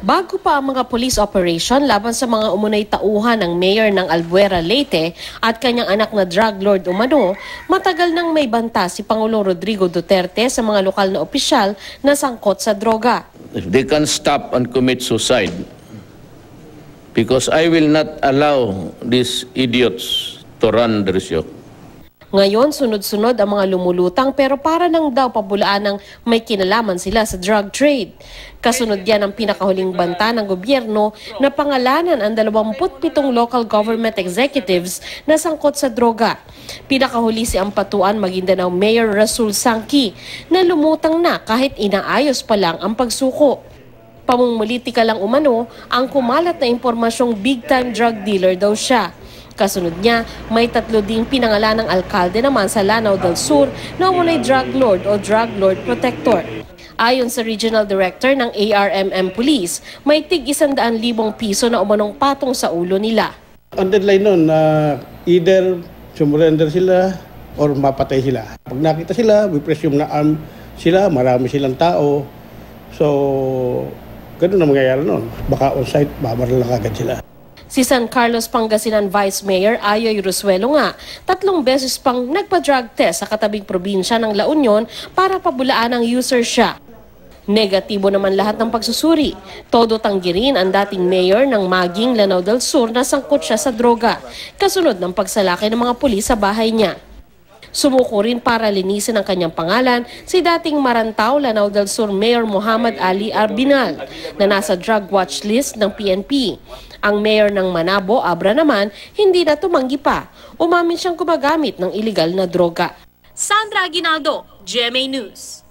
Bago pa ang mga police operation laban sa mga umunay tauhan ng mayor ng Albuera, Leyte at kanyang anak na drug lord umano, matagal nang may banta si Pangulong Rodrigo Duterte sa mga lokal na opisyal na sangkot sa droga. If they can stop and commit suicide, because I will not allow these idiots to run the show. Ngayon, sunod-sunod ang mga lumulutang pero para nang daw pabulaan ng may kinalaman sila sa drug trade. Kasunod yan ang pinakahuling banta ng gobyerno na pangalanan ang 27 local government executives na sangkot sa droga. Pinakahuli si Ampatuan Maguindanao Mayor Rasul Sangki na lumutang na kahit inaayos pa lang ang pagsuko. Pamumulitika lang umano ang kumalat na impormasyong big-time drug dealer daw siya. Kasunod niya, may 3 ding pinangalan ng alkalde naman sa Lanao del Sur na umunay drug lord o drug lord protector. Ayon sa regional director ng ARMM Police, may tig 100,000 piso na umanong patong sa ulo nila. Ang deadline nun, either sumurrender sila or mapatay sila. Pag nakita sila, we presume na armed sila, marami silang tao. So, ganun na mangyayari nun. Baka on-site, babaril lang agad sila. Si San Carlos Pangasinan Vice Mayor Ayoy Rosuelo nga, 3 beses pang nagpa-drug test sa katabing probinsya ng La Union para pabulaan ang user siya. Negatibo naman lahat ng pagsusuri. Todo tanggirin ang dating mayor ng Maging, Lanao del Sur na sangkot siya sa droga, kasunod ng pagsalaki ng mga pulis sa bahay niya. Sumuko rin para linisin ang kanyang pangalan si dating Marantao, Lanao del Sur Mayor Muhammad Ali Arbinal na nasa drug watch list ng PNP. Ang mayor ng Manabo, Abra naman, hindi na tumanggi pa. Umamin siyang gumagamit ng iligal na droga. Sandra Aguinaldo, GMA News.